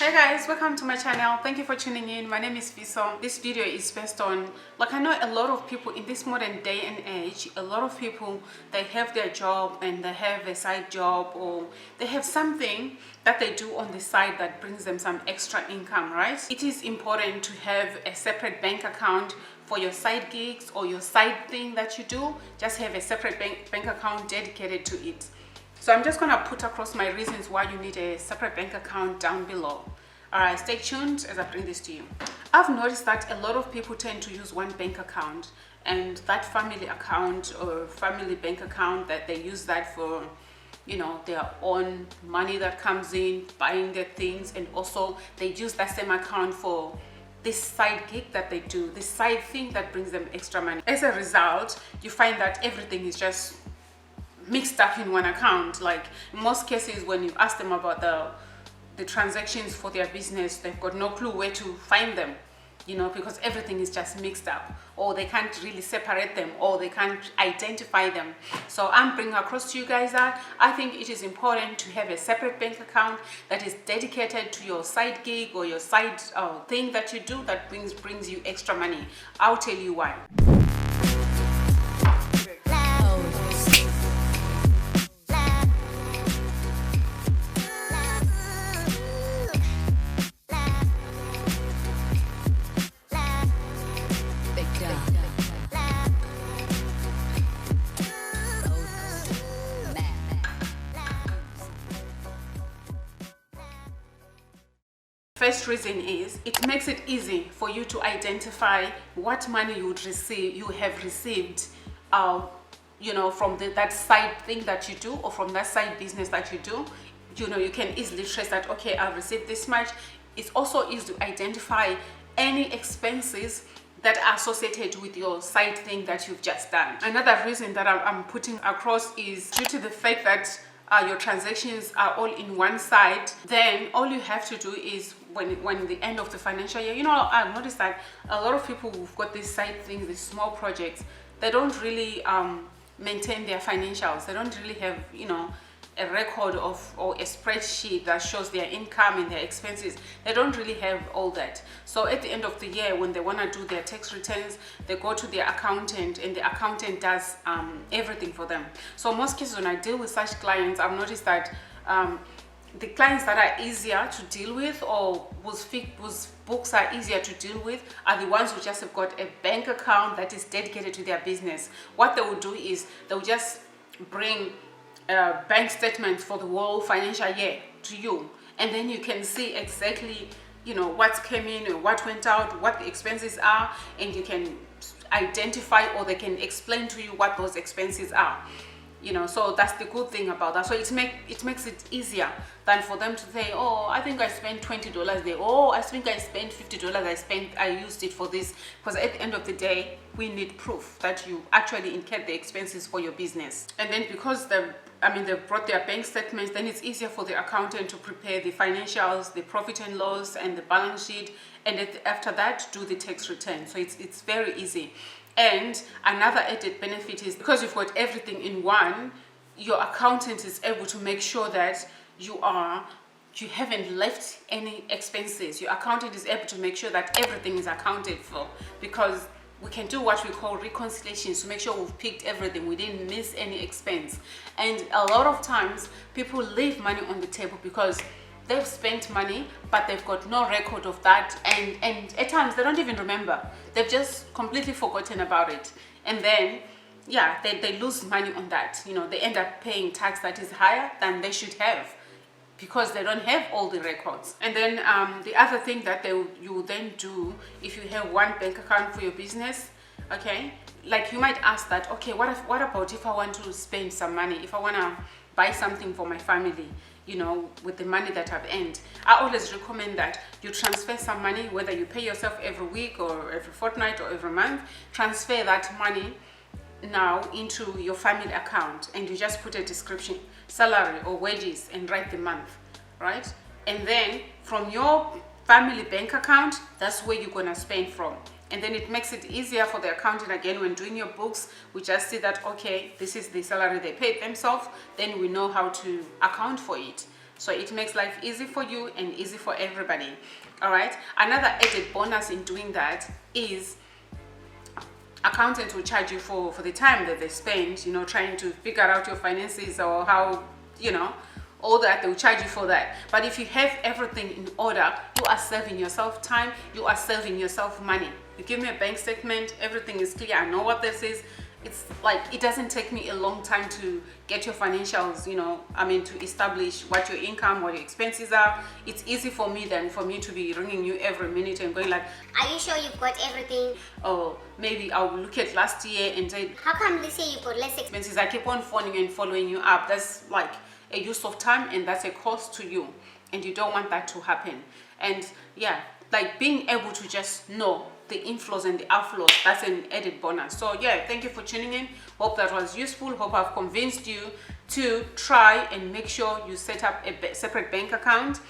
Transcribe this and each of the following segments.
Hey guys, welcome to my channel. Thank you for tuning in. My name is Fiso. This video is based on, like, I know a lot of people in this modern day and age, a lot of people, they have their job and they have a side job, or they have something that they do on the side that brings them some extra income, right? It is important to have a separate bank account for your side gigs or your side thing that you do. Just have a separate bank account dedicated to it. So I'm just going to put across my reasons why you need a separate bank account down below. Alright, stay tuned as I bring this to you. I've noticed that a lot of people tend to use one bank account, and that family account or family bank account, that they use that for, you know, their own money that comes in, buying their things, and also they use that same account for this side gig that they do, this side thing that brings them extra money. As a result, you find that everything is just mixed up in one account. Like in most cases, when you ask them about the transactions for their business, they've got no clue where to find them, you know, because everything is just mixed up, or they can't really separate them, or they can't identify them. So I'm bringing across to you guys that I think it is important to have a separate bank account that is dedicated to your side gig or your side thing that you do that brings you extra money. I'll tell you why. First reason is it makes it easy for you to identify what money you have received, you know, from that side thing that you do, or from that side business that you do. You know, you can easily trace that, okay, I've received this much. It's also easy to identify any expenses that are associated with your side thing that you've just done. Another reason that I'm putting across is due to the fact that your transactions are all in one side. Then all you have to do is when the end of the financial year, you know, I've noticed that a lot of people who've got these side things, these small projects, they don't really maintain their financials. They don't really have, you know, a record of, or a spreadsheet that shows their income and their expenses. They don't really have all that. So at the end of the year, when they want to do their tax returns, they go to their accountant, and the accountant does everything for them. So most cases when I deal with such clients, I've noticed that the clients that are easier to deal with, or whose books are easier to deal with, are the ones who just have got a bank account that is dedicated to their business. What they will do is they'll just bring bank statements for the whole financial year to you, and then you can see exactly, you know, what's came in or what went out, what the expenses are, and you can identify, or they can explain to you what those expenses are. You know, so that's the good thing about that. So it makes it easier than for them to say, oh, I think I spent $20 there, oh, I think I spent $50, I used it for this. Because at the end of the day, we need proof that you actually incurred the expenses for your business. And then because they've brought their bank statements, then it's easier for the accountant to prepare the financials, the profit and loss, and the balance sheet, and after that do the tax return. So it's very easy. And another added benefit is because you've got everything in one, your accountant is able to make sure that you haven't left any expenses. Your accountant is able to make sure that everything is accounted for, because we can do what we call reconciliations to make sure we've picked everything, we didn't miss any expense. And a lot of times people leave money on the table because they've spent money, but they've got no record of that, and at times they don't even remember. They've just completely forgotten about it, and then yeah, they lose money on that. You know, they end up paying tax that is higher than they should have because they don't have all the records. And then the other thing that you then do, if you have one bank account for your business, okay, like you might ask that, okay, what about if I want to spend some money, if I want to buy something for my family, you know, with the money that I've earned? I always recommend that you transfer some money, whether you pay yourself every week or every fortnight or every month. Transfer that money now into your family account, and you just put a description, salary or wages, and write the month, right? And then from your family bank account, that's where you're gonna spend from. And then it makes it easier for the accountant again when doing your books. We just see that, okay, this is the salary they paid themselves, then we know how to account for it. So it makes life easy for you and easy for everybody. All right. Another added bonus in doing that is accountants will charge you for the time that they spend, you know, trying to figure out your finances or how, you know, all that. They'll charge you for that. But if you have everything in order, you are saving yourself time, you are saving yourself money. You give me a bank statement, everything is clear, I know what this is. It's like, it doesn't take me a long time to get your financials, you know, I mean, to establish what your income, what your expenses are. It's easy for me than for me to be ringing you every minute and going like, are you sure you've got everything? or maybe I'll look at last year and say, how come this year you've got less expenses? I keep on phoning and following you up. That's like a use of time, and that's a cost to you, and you don't want that to happen. And yeah, like being able to just know the inflows and the outflows, that's an added bonus. So yeah, thank you for tuning in. Hope that was useful. Hope I've convinced you to try and make sure you set up a separate bank account.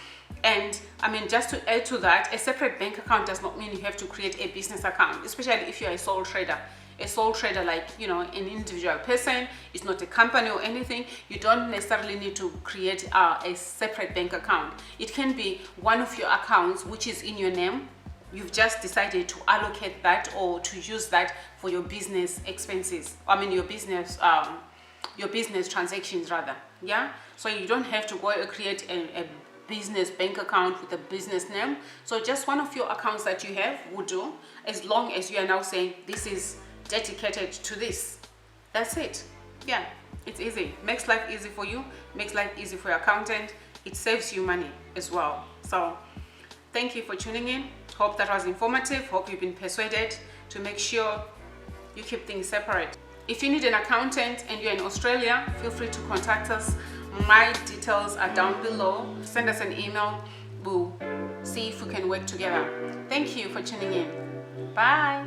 And I mean, just to add to that, a separate bank account does not mean you have to create a business account, especially if you're a sole trader. A sole trader, like, you know, an individual person, it's not a company or anything. You don't necessarily need to create a separate bank account. It can be one of your accounts which is in your name. You've just decided to allocate that or to use that for your business expenses. I mean, your business transactions rather. Yeah. So you don't have to go and create a business bank account with a business name. So just one of your accounts that you have would do, as long as you are now saying this is dedicated to this. That's it. Yeah, it's easy. Makes life easy for you, makes life easy for your accountant. It saves you money as well. So thank you for tuning in. Hope that was informative. Hope you've been persuaded to make sure you keep things separate. If you need an accountant and you're in Australia, feel free to contact us. My details are down below. Send us an email. We'll see if we can work together. Thank you for tuning in. Bye.